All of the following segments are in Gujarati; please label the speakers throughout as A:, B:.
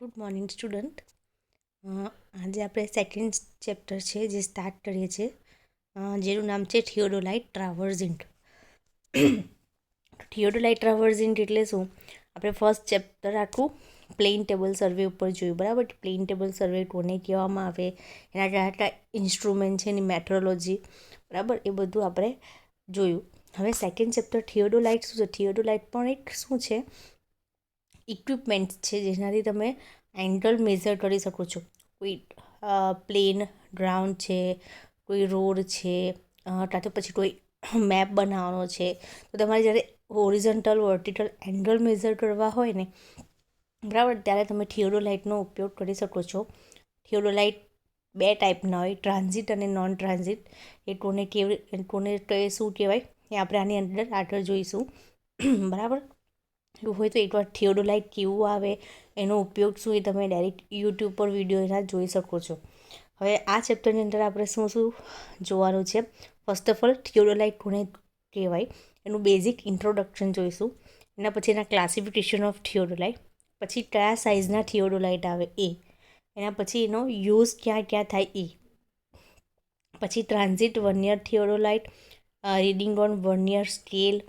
A: Good morning student. આજે આપણે સેકન્ડ ચેપ્ટર છે જે સ્ટાર્ટ કરીએ છીએ, જેનું નામ છે થિયોડોલાઇટ ટ્રાવર્ઝિન્ટ. થિયોડોલાઇટ ટ્રાવર્ઝિન્ટ એટલે શું? આપણે ફર્સ્ટ ચેપ્ટર આખું પ્લેન ટેબલ સર્વે ઉપર જોયું, બરાબર? પ્લેન ટેબલ સર્વે કોને કહેવામાં આવે, એના કયા ઇન્સ્ટ્રુમેન્ટ છે, એની મેટ્રોલોજી, બરાબર, એ બધું આપણે જોયું. હવે સેકન્ડ ચેપ્ટર થિયોડોલાઇટ શું છે? થિયોડોલાઇટ પણ એક શું છે? ઇક્વિપમેન્ટ છે જેનાથી તમે એંગલ મેઝર કરી શકો છો. કોઈ પ્લેન ગ્રાઉન્ડ છે, કોઈ રોડ છે, કાં તો પછી કોઈ મેપ બનાવવાનો છે, તો તમારે જ્યારે હોરિઝન્ટલ વર્ટિકલ એંગલ મેઝર કરવા હોય ને, બરાબર, ત્યારે તમે થિયોડોલાઇટનો ઉપયોગ કરી શકો છો. થિયોડોલાઇટ બે ટાઈપના હોય, ટ્રાન્ઝિટ અને નોન ટ્રાન્ઝિટ. એ કોને શું કહેવાય એ આપણે આની અંદર આગળ જોઈશું, બરાબર. એવું હોય તો એકવાર થિયોડોલાઇટ કેવું આવે, એનો ઉપયોગ શું, એ તમે ડાયરેક્ટ યુટ્યુબ પર વિડીયો એના જોઈ શકો છો. હવે આ ચેપ્ટરની અંદર આપણે શું શું જોવાનું છે? ફર્સ્ટ ઓફ ઓલ થિયોડોલાઇટ કોને કહેવાય એનું બેઝિક ઇન્ટ્રોડક્શન જોઈશું. એના પછી એના ક્લાસિફિકેશન ઓફ થિયોડોલાઇટ, પછી કયા સાઇઝના થિયોડોલાઇટ આવે એ, એના પછી એનો યુઝ ક્યાં ક્યાં થાય એ, પછી transit vernier theodolite, reading on vernier scale,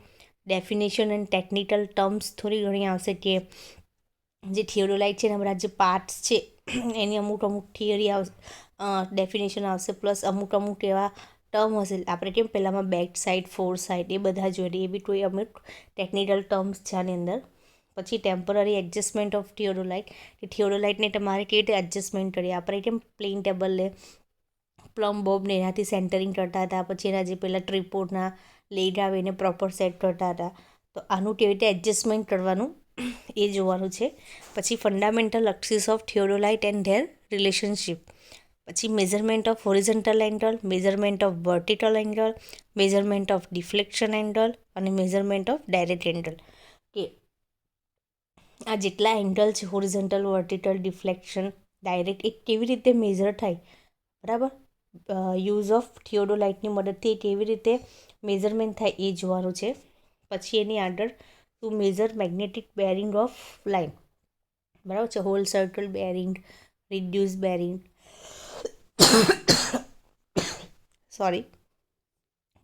A: definition and technical terms થોડી ઘણી આવશે કે જે થિયોડોલાઇટ છે એના બધા જે પાર્ટ્સ છે એની અમુક થિયરી આવશે, ડેફિનેશન આવશે, પ્લસ અમુક એવા ટર્મ હશે. આપણે કેમ પહેલાંમાં બેક સાઇડ, ફોર સાઇડ એ બધા જોઈએ, એ બી કોઈ અમુક ટેકનિકલ ટર્મ્સ છે આની અંદર. પછી ટેમ્પરરી એડજસ્ટમેન્ટ ઓફ થિયોડોલાઇટ, કે થિયોડોલાઇટને તમારે કેવી રીતે એડજસ્ટમેન્ટ કરીએ. આપણે કેમ પ્લેન ટેબલ લે પ્લમ બોબને એનાથી સેન્ટરિંગ કરતા હતા, પછી એના જે પહેલાં ટ્રીપોર્ટના લેડ આવે એને પ્રોપર સેટ કરતા હતા, તો આનું કેવી રીતે એડજસ્ટમેન્ટ કરવાનું એ જોવાનું છે. પછી fundamental axis of theodolite and their relationship, પછી measurement of horizontal angle, measurement of vertical angle, measurement of deflection angle અને મેઝરમેન્ટ ઓફ ડાયરેક્ટ એંગલ. કે આ જેટલા એંગલ છે, હોરિઝન્ટલ, વર્ટિકલ, ડિફ્લેક્શન, ડાયરેક્ટ, એ કેવી રીતે મેઝર થાય, બરાબર. યુઝ ઓફ થિયોડોલાઇટની મદદથી કેવી રીતે મેઝરમેન્ટ થાય એ જોવાનું છે. પછી એની આગળ to measure magnetic bearing of line, બરાબર છે, whole circle bearing, reduce bearing, sorry,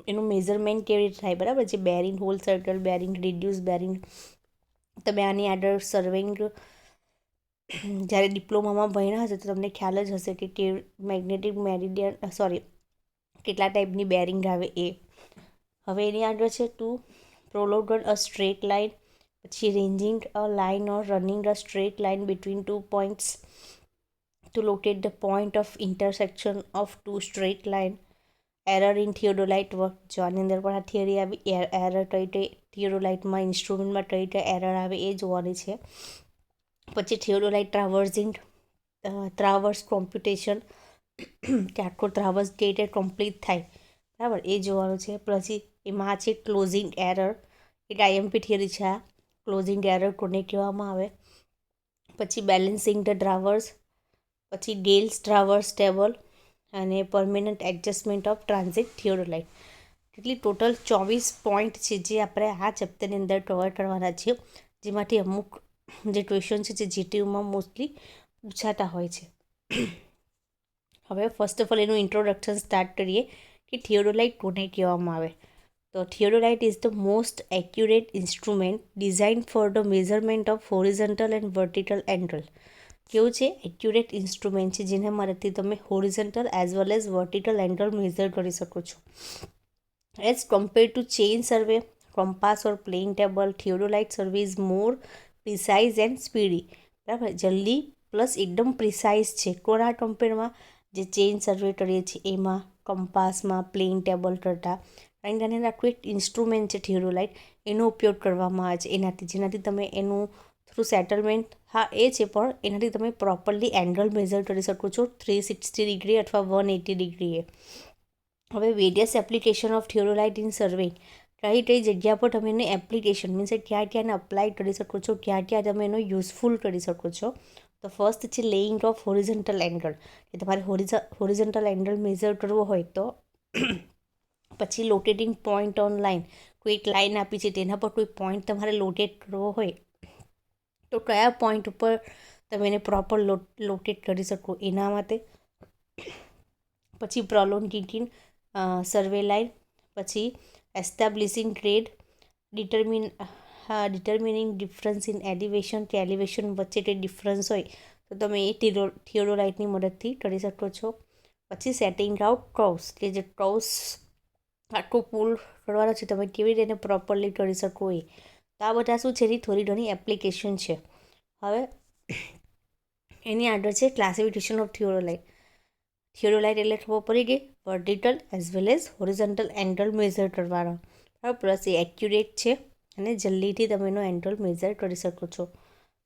A: એનું મેઝરમેન્ટ કેવી રીતે થાય, બરાબર, જે bearing, whole circle bearing, reduce bearing. તમે આની આગળ સર્વેઇંગ જ્યારે ડિપ્લોમામાં ભણ્યા હશે તો તમને ખ્યાલ જ હશે કે મેગ્નેટિક મેરિડિયન, સોરી, કેટલા ટાઈપની બેરિંગ આવે એ. હવે એની આગળ છે to prolonged a straight line, પછી ranging a line or running a straight line between two points to locate the point of intersection of two straight line. Error in theodolite work, જો આની અંદર પણ આ થિયરી આવી, એરર કઈ કઈ થિયોડોલાઇટમાં ઇન્સ્ટ્રુમેન્ટમાં કઈ કઈ એરર આવે એ જોવાની છે. પછી થિયોડોલાઇટ ટ્રાવર્સ કોમ્પ્યુટેશન, કે આખો ટ્રાવર્સ કઈ રીતે કમ્પ્લીટ થાય, બરાબર, એ જોવાનું છે. પછી એમાં છે ક્લોઝિંગ એરર, એક આઈએમપી થિયરી છે આ, ક્લોઝિંગ એરર કોને કહેવામાં આવે. પછી બેલેન્સિંગ ધ ટ્રાવર્સ, પછી ગેલ્સ ટ્રાવર્સ ટેબલ અને permanent adjustment of transit theodolite. એટલી ટોટલ 24 પોઈન્ટ છે જે આપણે આ ચેપ્ટરની અંદર કવર કરવાના છીએ, જેમાંથી અમુક જે ક્વેશ્ચન છે જે જીટીયુમાં મોસ્ટલી પૂછાતા હોય છે. હવે ફર્સ્ટ ઓફ ઓલ એનું ઇન્ટ્રોડક્શન સ્ટાર્ટ કરીએ કે થિયોડોલાઇટ કોને કહેવામાં આવે. તો theodolite is the most accurate instrument design for the measurement of horizontal and vertical angle. કેવું છે? એક્યુરેટ ઇન્સ્ટ્રુમેન્ટ છે જેના મદદથી તમે horizontal as well as vertical angle measure કરી શકો છો. As compare to chain survey, compass or plane table, theodolite survey is more precise and speedy, બરાબર, જલ્દી પ્લસ એકદમ પ્રિસાઇઝ છે. કોના કમ્પેરમાં? જે ચેઇન સર્વે કરીએ છીએ એમાં, કમ્પાસમાં, પ્લેન ટેબલ કરતાં. કારણ કે આની અંદર આખું એક ઇન્સ્ટ્રુમેન્ટ છે થિયોડોલાઇટ, એનો ઉપયોગ કરવામાં આવે છે એનાથી, જેનાથી તમે એનું થ્રુ સેટલમેન્ટ, હા એ છે, પણ એનાથી તમે પ્રોપરલી એંગલ મેઝર કરી શકો છો 360 ડિગ્રી અથવા 180 ડિગ્રીએ. હવે various application of theodolite in survey, કઈ કઈ જગ્યા પર તમે એને એપ્લિકેશન મીન્સ ક્યાં ક્યાં એને અપ્લાય કરી શકો છો, ક્યાં ક્યાં તમે એનો યુઝફુલ કરી શકો છો. તો ફર્સ્ટ છે લેઇંગ ઓફ હોરિઝન્ટલ એંગલ, કે તમારે હોરિઝન્ટલ એંગલ મેઝર કરવો હોય તો. પછી લોકેટિંગ પોઈન્ટ ઓન લાઇન, કોઈ એક લાઇન આપી છે તેના પર કોઈ પોઈન્ટ તમારે લોકેટ કરવો હોય તો કયા પોઈન્ટ ઉપર તમે એને પ્રોપર લોકેટ કરી શકો એના માટે. પછી પ્રોલોન્ગેટિંગ સર્વે લાઇન, પછી establishing trade, determining difference in elevation, કે એલિવેશન વચ્ચે તે ડિફરન્સ હોય તો તમે એ થિયોડોલાઇટની મદદથી કરી શકો છો. પછી સેટિંગ આઉટ કર્વ્સ, કે જે કર્વ્સ આખું પુલ કરવાનો છે તમે કેવી રીતે પ્રોપરલી કરી શકો એ. તો આ બધા શું છે એની થોડી ઘણી એપ્લિકેશન છે. હવે એની આગળ છે ક્લાસિફિકેશન ઓફ થિયોડોલાઇટ. થિયોડોલાઇટ એટલે ખબર પડી ગઈ, vertical as well as horizontal angle measure કરવાનો, બરાબર. પ્લસ એ એક્યુરેટ છે અને જલ્દીથી તમે એનો એંગલ મેઝર કરી શકો છો,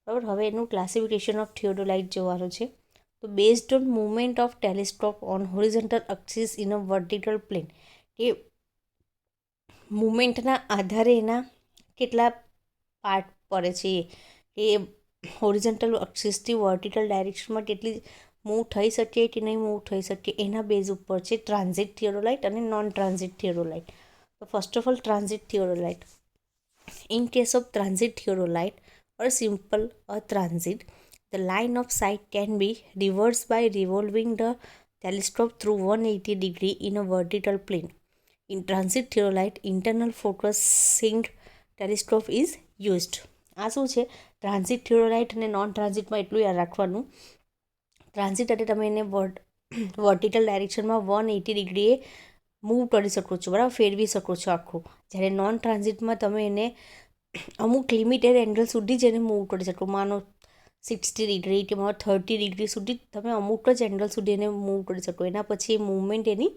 A: બરાબર. હવે એનું ક્લાસિફિકેશન ઓફ થિયોડોલાઇટ જોવાનું છે. તો based on movement of telescope on horizontal axis in a vertical plane, કે મુવમેન્ટના આધારે એના કેટલા પાર્ટ પડે છે એ હોરિઝોન્ટલ એક્સિસથી વર્ટિકલ ડાયરેક્શનમાં કેટલી મૂવ થઈ શકે કે નહીં મૂવ થઈ શકે એના બેઝ ઉપર છે ટ્રાન્ઝિટ થિયોડોલાઇટ અને નોન ટ્રાન્ઝિટ થિયોડોલાઇટ. તો first of all transit theodolite. In case of transit theodolite or simple or transit, the line of sight can be reversed by revolving the telescope through 180 degree in a vertical plane. In transit theodolite, internal focusing telescope is used. આ શું છે ટ્રાન્ઝિટ થિયોડોલાઇટ અને નોન ટ્રાન્ઝિટમાં એટલું યાદ રાખવાનું. ટ્રાન્ઝિટ એટલે તમે એને વર્ટિકલ ડાયરેક્શનમાં 180 ડિગ્રીએ મૂવ કરી શકો છો, બરાબર, ફેરવી શકો છો આખું. જ્યારે નોન ટ્રાન્ઝિટમાં તમે એને અમુક લિમિટેડ એંગલ સુધી જ એને મૂવ કરી શકો. માનો 60 ડિગ્રી કે 30 ડિગ્રી સુધી તમે અમુક જ એંગલ સુધી એને મૂવ કરી શકો. એના પછી એ મૂવમેન્ટ એની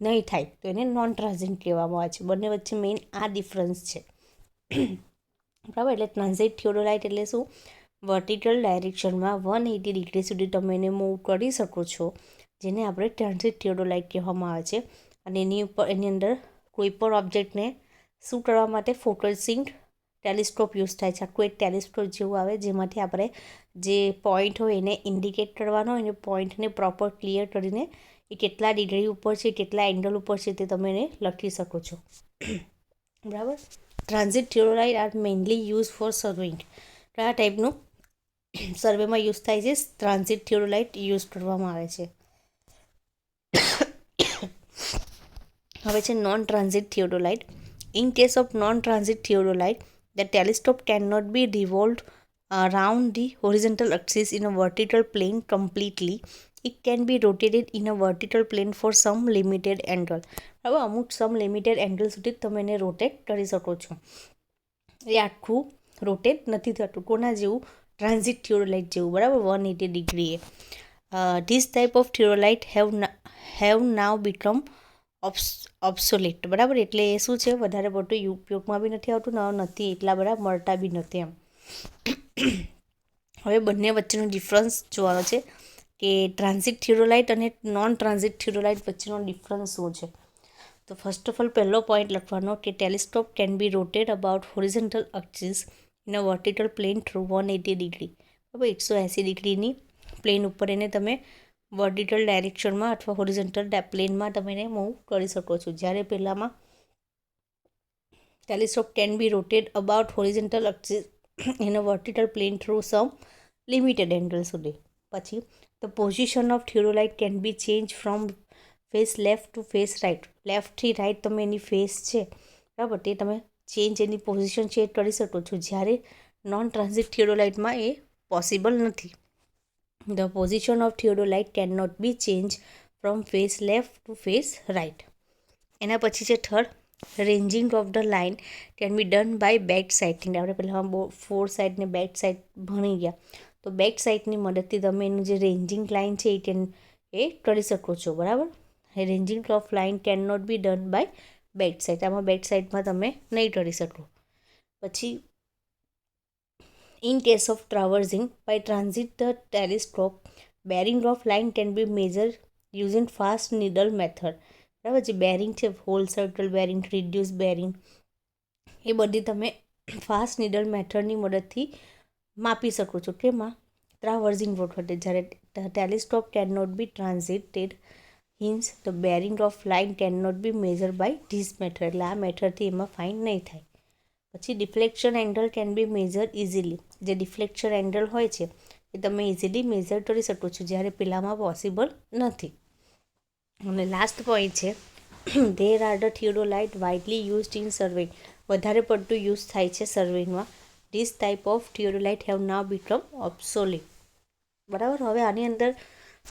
A: નહીં થાય તો એને નોન ટ્રાન્ઝિટ કહેવામાં આવે છે. બંને વચ્ચે મેઇન આ ડિફરન્સ છે, બરાબર. એટલે ટ્રાન્ઝિટ થિયોડોલાઇટ એટલે શું, વર્ટિકલ ડાયરેક્શનમાં 180 ડિગ્રી સુધી તમે એને મૂવ કરી શકો છો, જેને આપણે ટ્રાન્ઝિટ થિયોડોલાઇટ કહેવામાં આવે છે. અને એની અંદર કોઈ પણ ઓબ્જેક્ટને શું કરવા માટે ફોકસિંગ ટેલિસ્કોપ યુઝ થાય છે. આખું એક ટેલિસ્કોપ જેવું આવે જેમાંથી આપણે જે પોઈન્ટ હોય એને ઇન્ડિકેટ કરવાનો હોય અને પોઈન્ટને પ્રોપર ક્લિયર કરીને એ કેટલા ડિગ્રી ઉપર છે કેટલા એંગલ ઉપર છે તે તમે એને લખી શકો છો, બરાબર. Transit theodolite are mainly use for surveying. આ ટાઈપનું સર્વેમાં યુઝ થાય છે. ટ્રાન્ઝિટ થિયોડોલાઇટ યુઝ કરવામાં આવે છે. હવે છે non transit theodolite. In case of non transit theodolite, the telescope cannot be revolved around the horizontal axis in a vertical plane completely. It can be rotated in a vertical plane for some limited angle. હવે અમુક સમ લિમિટેડ એંગલ સુધી તમે એને રોટેટ કરી શકો છો. એ આખું રોટેટ નથી થતું કોના જેવું, ટ્રાન્ઝિટ થિયોડોલાઇટ જેવું, બરાબર, 180 ડિગ્રીએ. This type of theodolite have now become obsolete, બરાબર. એટલે એ શું છે વધારે પડતું ઉપયોગમાં બી નથી આવતું, નથી એટલા બધા મળતા બી નથી એમ. હવે બંને વચ્ચેનો ડિફરન્સ જોવાનો છે કે ટ્રાન્ઝિટ થિયોડોલાઇટ અને નોન ટ્રાન્ઝિટ થિયોડોલાઇટ વચ્ચેનો ડિફરન્સ શું છે. તો ફર્સ્ટ ઓફ ઓલ પહેલો પોઈન્ટ લખવાનો કે telescope can be rotate about horizontal axis in a vertical plane through 180 degree, બરાબર. 180 ડિગ્રીની પ્લેન ઉપર એને તમે વર્ટિકલ ડાયરેક્શનમાં અથવા હોરિઝોન્ટલ પ્લેનમાં તમે એને મૂવ કરી શકો છો. જ્યારે પહેલામાં telescope can be rotate about horizontal axis in a vertical plane through some limited angle સુધી. પછી the position of theodolite can be change from face left to face right. લેફ્ટથી રાઇટ તમે એની ફેસ છે, બરાબર, તે તમે ચેન્જ એની પોઝિશન ચેન્જ કરી શકો છો. જ્યારે નોન ટ્રાન્ઝિટ થિયોડોલાઇટમાં એ પોસિબલ નથી. The position of theodolite cannot be changed from face left to face right. એના પછી છે third, ranging of the line can be done by back sighting. આપણે પહેલાં ફોર સાઇડ ને બેક સાઇડ ભણી ગયા, તો બેક સાઇડની મદદથી તમે એનું જે રેન્જિંગ લાઇન છે એ કરી શકો છો, બરાબર. Ranging of line can not be done by back side. આમાં બેક સાઇડમાં તમે નહીં કરી શકો. પછી in case of traversing by transit the telescope, bearing of line can be measured using fast needle method, બરાબર. જે બેરિંગ છે, whole circle bearing, reduce bearing, એ બધી તમે ફાસ્ટ નીડલ મેથડની મદદથી માપી શકો છો. કેમાં, ટ્રાવર્સિંગ વખતે જ્યારે telescope can not be transited hence the bearing of line can not be measure by this method. એટલે આ મેથડથી એમાં ફાઇન નહીં થાય. પછી deflection angle can be measure easily. જે ડિફ્લેક્શન એંગલ હોય છે એ તમે ઇઝીલી મેઝર કરી શકો છો, જ્યારે પેલામાં પોસિબલ નથી. અને લાસ્ટ પોઈન્ટ છે, there are the theodolite widely used in survey. વધારે પડતું યુઝ થાય છે સર્વેમાં. This type of theodolite have now become obsolete. બરાબર. હવે આની અંદર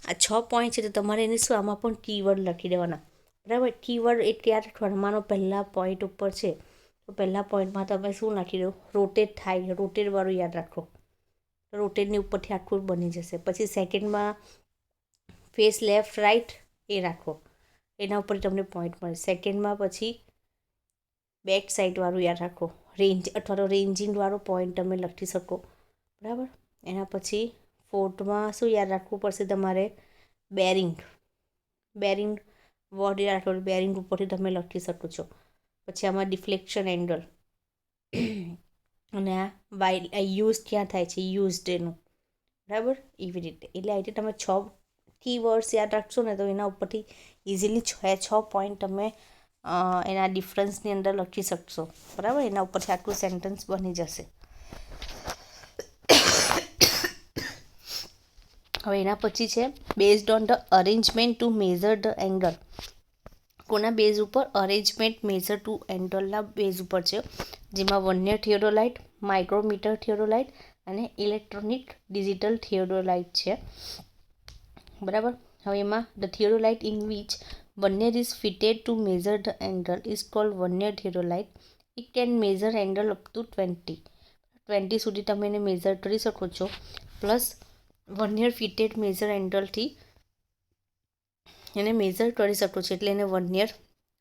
A: આ 6 પોઈન્ટ છે, તો તમારે એને શું આમાં પણ કીવર્ડ લખી દેવાના. બરાબર. કીવર્ડ એ ત્યારે ફરમાનો પહેલા પોઈન્ટ ઉપર છે, તો પહેલા પોઈન્ટમાં તમે શું નાખી દો, રોટેટ થાય, રોટેટવાળું યાદ રાખો. રોટેટની ઉપરથી આખું બની જશે. પછી સેકન્ડમાં ફેસ લેફ્ટ રાઈટ એ રાખો, એના ઉપર તમને પોઈન્ટ મળે. સેકન્ડમાં પછી બેક સાઈડવાળું યાદ રાખો, રેન્જ અથવા તો રેન્જિંગવાળો પોઈન્ટ તમે લખી શકો. બરાબર. એના પછી ફોર્થમાં શું યાદ રાખવું પડશે તમારે, બેરિંગ. બેરિંગ વર્ડ યાદ રાખો, બેરિંગ ઉપરથી તમે લખી શકો છો. પછી આમાં ડિફ્લેક્શન એંગલ અને આ યુઝ ક્યાં થાય છે, યુઝડ એનું. બરાબર. એવી રીતે. એટલે આ રીતે તમે 6 કીવર્ડ્સ યાદ રાખશો ને, તો એના ઉપરથી ઇઝીલી 6 પોઈન્ટ તમે એના ડિફરન્સની અંદર લખી શકશો. બરાબર. એના ઉપરથી આટલું સેન્ટેન્સ બની જશે. હવે એના પછી છે based on the arrangement two measure the angle. કોના બેઝ ઉપર? અરેન્જમેન્ટ મેઝર ટુ એંગલના બેઝ ઉપર છે, જેમાં વર્નિયર થિયોડોલાઇટ, માઇક્રોમીટર થિયોડોલાઇટ અને ઇલેક્ટ્રોનિક ડિજિટલ થિયોડોલાઇટ છે. બરાબર. હવે એમાં the theodolite in which vernier is fitted two measure the angle is called vernier theodolite. It can measure angle up to 20 સુધી તમે એને મેઝર કરી શકો છો. પ્લસ વર્નિયર ફિટેડ મેઝર એંગલથી એને મેઝર કરી શકો છો, એટલે એને વર્નિયર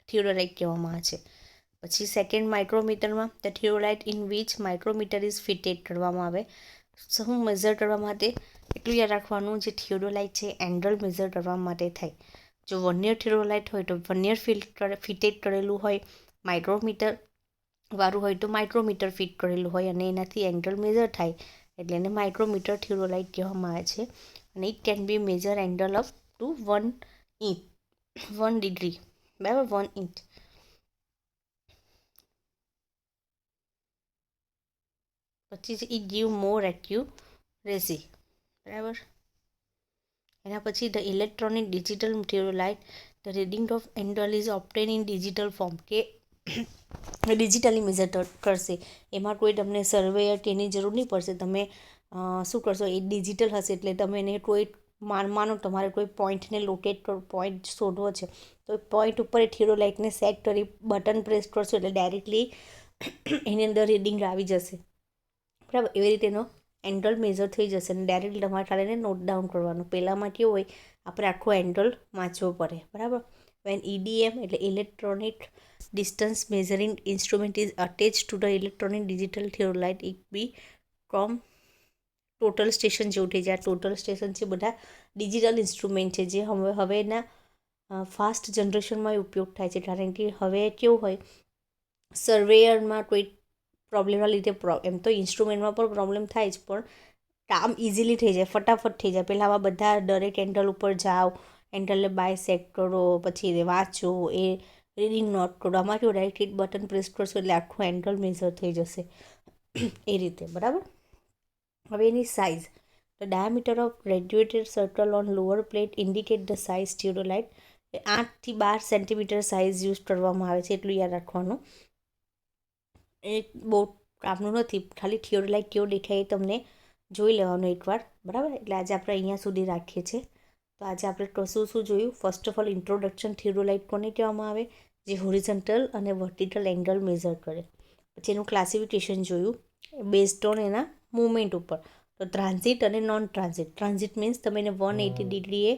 A: થિયોડોલાઇટ કહેવામાં આવે છે. પછી સેકન્ડ માઇક્રોમીટરમાં the theodolite in which micrometer is fitted કરવામાં આવે. શું મેઝર કરવા માટે? એટલું યાદ રાખવાનું, જે થિયોડોલાઇટ છે એંગલ મેઝર કરવા માટે થાય. જો વર્નિયર થિયોડોલાઇટ હોય તો વર્નિયર ફિટેડ કરેલું હોય, માઇક્રોમીટર વાળું હોય તો માઇક્રોમીટર ફિટ કરેલું હોય, અને એનાથી એંગલ મેઝર થાય, એટલે એને માઇક્રોમીટર થિયોડોલાઇટ કહેવામાં આવે છે. અને it can be measure angle up to 1 degree. બરાબર. 1 ઇંચ. પછી છે ઇટ ગીવ મોર એક્યુરેસી. બરાબર. એના પછી the electronic digital theodolite, the reading of angle is obtain in digital form. કે ડિજિટલી મેઝર કરશે, એમાં કોઈ તમને સર્વેયર કે એની જરૂર નહીં પડશે. તમે શું કરશો, એ ડિજિટલ હશે, એટલે તમે એને કોઈ માનો તમારે કોઈ પોઈન્ટને લોકેટ કરો, પોઈન્ટ શોધવો છે, તો પોઈન્ટ ઉપર એ થિયોડોલાઇટને સેટ કરી બટન પ્રેસ કરશો એટલે ડાયરેક્ટલી એની અંદર રીડિંગ આવી જશે. બરાબર. એવી રીતે એનો એંગલ મેઝર થઈ જશે, અને ડાયરેક્ટલી તમારે ખાલી એને નોટ ડાઉન કરવાનું. પહેલાંમાં કેવું હોય, આપણે આખો એંગલ વાંચવો પડે. બરાબર. વેન EDM એટલે electronic distance measuring instrument is attach to the electronic digital theodolite, it be from total station જેવું થઈ જાય. ટોટલ સ્ટેશન છે બધા ડિજિટલ ઇન્સ્ટ્રુમેન્ટ છે, જે હવેના ફાસ્ટ જનરેશનમાં ઉપયોગ થાય છે. કારણ કે હવે કેવું હોય, સર્વેયરમાં કોઈ પ્રોબ્લેમના લીધે એમ તો ઇન્સ્ટ્રુમેન્ટમાં પણ પ્રોબ્લેમ થાય જ, પણ કામ ઇઝીલી થઈ જાય, ફટાફટ થઈ જાય. પહેલાંમાં બધા દરેક એંગલ ઉપર જાઓ, એંગલને બાયસેક્ટ કરો, પછી એને વાંચો, એ રીડિંગ નોટ કરો. આમાં કેવું, ડાયરેક્ટ બટન પ્રેસ કરશો એટલે આખું એંગલ મેઝર થઈ જશે. એ રીતે. બરાબર. હવે એની size, the diameter of graduated circle on lower plate indicate the size theodolite. 8 થી 12 સેન્ટીમીટર સાઇઝ યુઝ કરવામાં આવે છે, એટલું યાદ રાખવાનું. એ બહુ કામનું નથી, ખાલી થિયોડોલાઇટ કેવો દેખાય એ તમને જોઈ લેવાનું એકવાર. બરાબર. એટલે આજે આપણે અહીંયા સુધી રાખીએ છીએ. તો આજે આપણે શું જોયું? First of all introduction, theodolite કોને કહેવામાં આવે, જે હોરિઝોન્ટલ અને વર્ટિકલ એંગલ મેઝર કરે. પછી એનું ક્લાસિફિકેશન જોયું બેઝડ ઓન એના મૂવમેન્ટ ઉપર. તો ટ્રાન્ઝિટ અને નોન ટ્રાન્ઝિટ. ટ્રાન્ઝિટ મીન્સ તમે એને 180 ડિગ્રીએ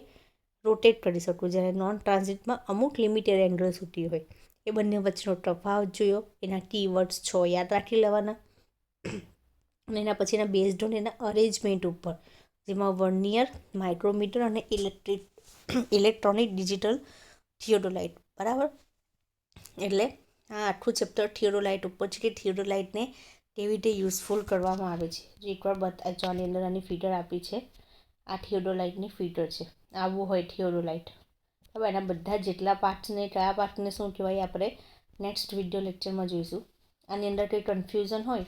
A: રોટેટ કરી શકો, જ્યારે નોન ટ્રાન્ઝિટમાં અમુક લિમિટેડ એંગલ સુધી હોય. એ બંને વચ્ચેનો તફાવત જોયો. એના કીવર્ડ્સ 6 યાદ રાખી લેવાના. અને એના પછી એના બેઝડ ઓન એના અરેન્જમેન્ટ ઉપર, જેમાં વર્નિયર, માઇક્રોમીટર અને ઇલેક્ટ્રોનિક ડિજિટલ થિયોડોલાઇટ. બરાબર. એટલે આ આખું ચેપ્ટર થિયોડોલાઇટ ઉપર છે, કે થિયોડોલાઇટને કેવી રીતે યુઝફુલ કરવામાં આવે છે. જે એકવાર બતાવજો. આની અંદર આની ફિગર આપી છે, આ થિયોડોલાઇટની ફિગર છે. આવું હોય થિયોડોલાઇટ. હવે એના બધા જેટલા પાર્ટ્સને, કયા પાર્ટને શું કહેવાય, આપણે નેક્સ્ટ વિડીયો લેક્ચરમાં જોઈશું. આની અંદર કંઈ કન્ફ્યુઝન હોય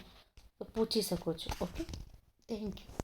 A: તો પૂછી શકો છો. ઓકે. Thank you.